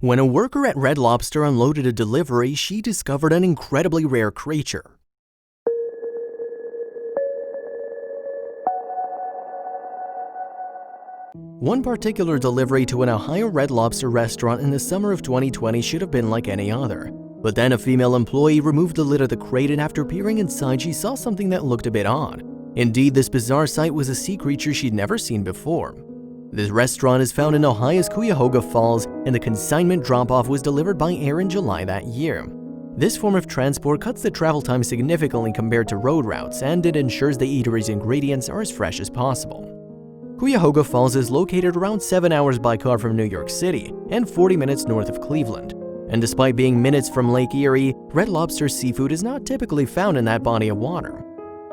When a worker at Red Lobster unloaded a delivery, she discovered an incredibly rare creature. One particular delivery to an Ohio Red Lobster restaurant in the summer of 2020 should have been like any other. But then a female employee removed the lid of the crate, and after peering inside, she saw something that looked a bit odd. Indeed, this bizarre sight was a sea creature she'd never seen before. This restaurant is found in Ohio's Cuyahoga Falls, and the consignment drop-off was delivered by air in July that year. This form of transport cuts the travel time significantly compared to road routes, and it ensures the eatery's ingredients are as fresh as possible. Cuyahoga Falls is located around 7 hours by car from New York City and 40 minutes north of Cleveland. And despite being minutes from Lake Erie, Red Lobster seafood is not typically found in that body of water.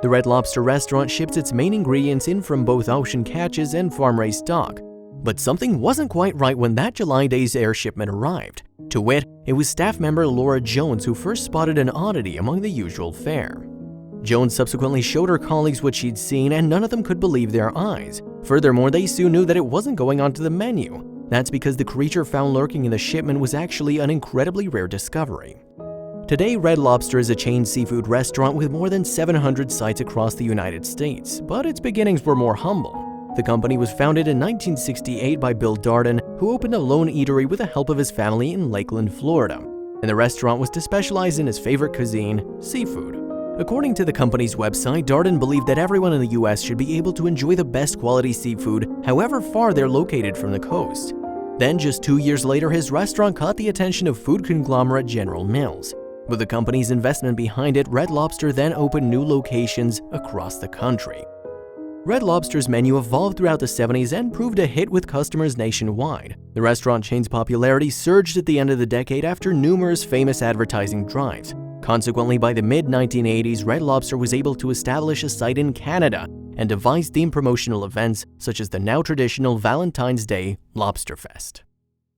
The Red Lobster restaurant ships its main ingredients in from both ocean catches and farm-raised stock. But something wasn't quite right when that July day's air shipment arrived. To wit, it was staff member Laura Jones who first spotted an oddity among the usual fare. Jones subsequently showed her colleagues what she'd seen, and none of them could believe their eyes. Furthermore, they soon knew that it wasn't going onto the menu. That's because the creature found lurking in the shipment was actually an incredibly rare discovery. Today, Red Lobster is a chain seafood restaurant with more than 700 sites across the United States, but its beginnings were more humble. The company was founded in 1968 by Bill Darden, who opened a lone eatery with the help of his family in Lakeland, Florida. And the restaurant was to specialize in his favorite cuisine, seafood. According to the company's website, Darden believed that everyone in the US should be able to enjoy the best quality seafood, however far they're located from the coast. Then, just 2 years later, his restaurant caught the attention of food conglomerate General Mills. With the company's investment behind it, Red Lobster then opened new locations across the country. Red Lobster's menu evolved throughout the 70s and proved a hit with customers nationwide. The restaurant chain's popularity surged at the end of the decade after numerous famous advertising drives. Consequently, by the mid-1980s, Red Lobster was able to establish a site in Canada and devise themed promotional events such as the now traditional Valentine's Day Lobster Fest.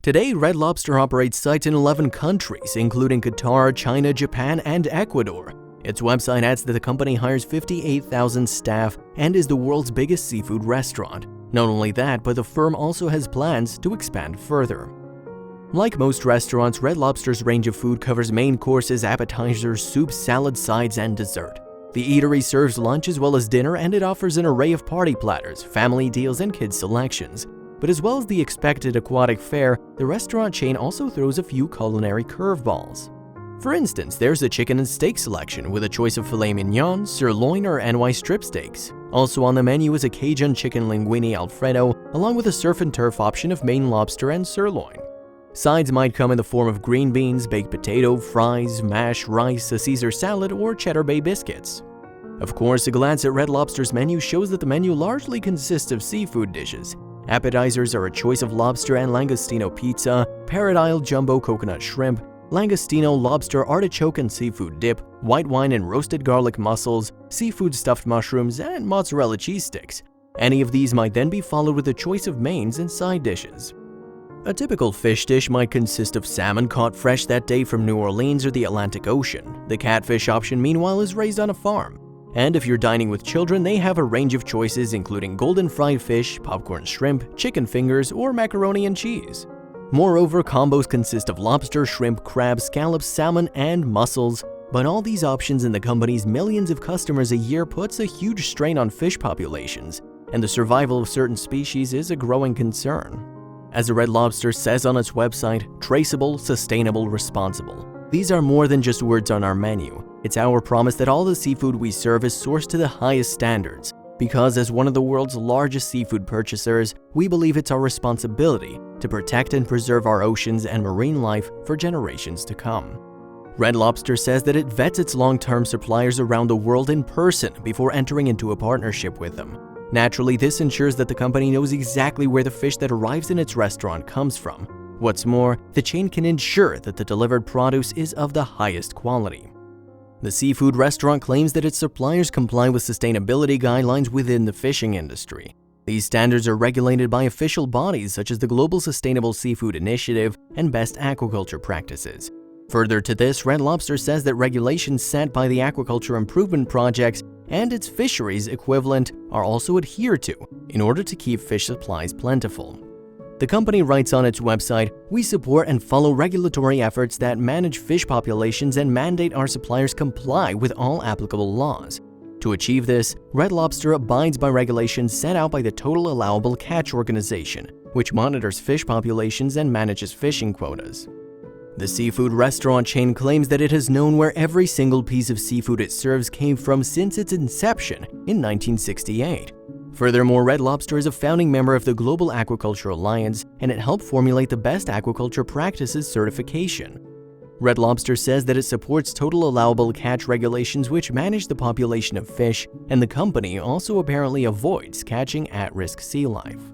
Today, Red Lobster operates sites in 11 countries, including Qatar, China, Japan, and Ecuador. Its website adds that the company hires 58,000 staff and is the world's biggest seafood restaurant. Not only that, but the firm also has plans to expand further. Like most restaurants, Red Lobster's range of food covers main courses, appetizers, soups, salads, sides, and dessert. The eatery serves lunch as well as dinner, and it offers an array of party platters, family deals, and kids selections. But as well as the expected aquatic fare, the restaurant chain also throws a few culinary curveballs. For instance, there's a chicken and steak selection with a choice of filet mignon, sirloin, or NY strip steaks. Also on the menu is a Cajun chicken linguine Alfredo, along with a surf and turf option of Maine lobster and sirloin. Sides might come in the form of green beans, baked potato, fries, mash, rice, a Caesar salad, or Cheddar Bay biscuits. Of course, a glance at Red Lobster's menu shows that the menu largely consists of seafood dishes. Appetizers are a choice of lobster and langostino pizza, Paradile jumbo coconut shrimp, langostino lobster artichoke and seafood dip, white wine and roasted garlic mussels, seafood stuffed mushrooms, and mozzarella cheese sticks. Any of these might then be followed with a choice of mains and side dishes. A typical fish dish might consist of salmon caught fresh that day from New Orleans or the Atlantic Ocean. The catfish option, meanwhile, is raised on a farm. And if you're dining with children, they have a range of choices including golden fried fish, popcorn shrimp, chicken fingers, or macaroni and cheese. Moreover, combos consist of lobster, shrimp, crab, scallops, salmon, and mussels. But all these options and the company's millions of customers a year puts a huge strain on fish populations, and the survival of certain species is a growing concern. As the Red Lobster says on its website, traceable, sustainable, responsible. These are more than just words on our menu. It's our promise that all the seafood we serve is sourced to the highest standards, because as one of the world's largest seafood purchasers, we believe it's our responsibility to protect and preserve our oceans and marine life for generations to come. Red Lobster says that it vets its long-term suppliers around the world in person before entering into a partnership with them. Naturally, this ensures that the company knows exactly where the fish that arrives in its restaurant comes from. What's more, the chain can ensure that the delivered produce is of the highest quality. The seafood restaurant claims that its suppliers comply with sustainability guidelines within the fishing industry. These standards are regulated by official bodies such as the Global Sustainable Seafood Initiative and Best Aquaculture Practices. Further to this, Red Lobster says that regulations set by the Aquaculture Improvement Projects and its fisheries equivalent are also adhered to in order to keep fish supplies plentiful. The company writes on its website, "We support and follow regulatory efforts that manage fish populations and mandate our suppliers comply with all applicable laws. To achieve this, Red Lobster abides by regulations set out by the Total Allowable Catch Organization, which monitors fish populations and manages fishing quotas." The seafood restaurant chain claims that it has known where every single piece of seafood it serves came from since its inception in 1968. Furthermore, Red Lobster is a founding member of the Global Aquaculture Alliance, and it helped formulate the Best Aquaculture Practices certification. Red Lobster says that it supports total allowable catch regulations which manage the population of fish, and the company also apparently avoids catching at-risk sea life.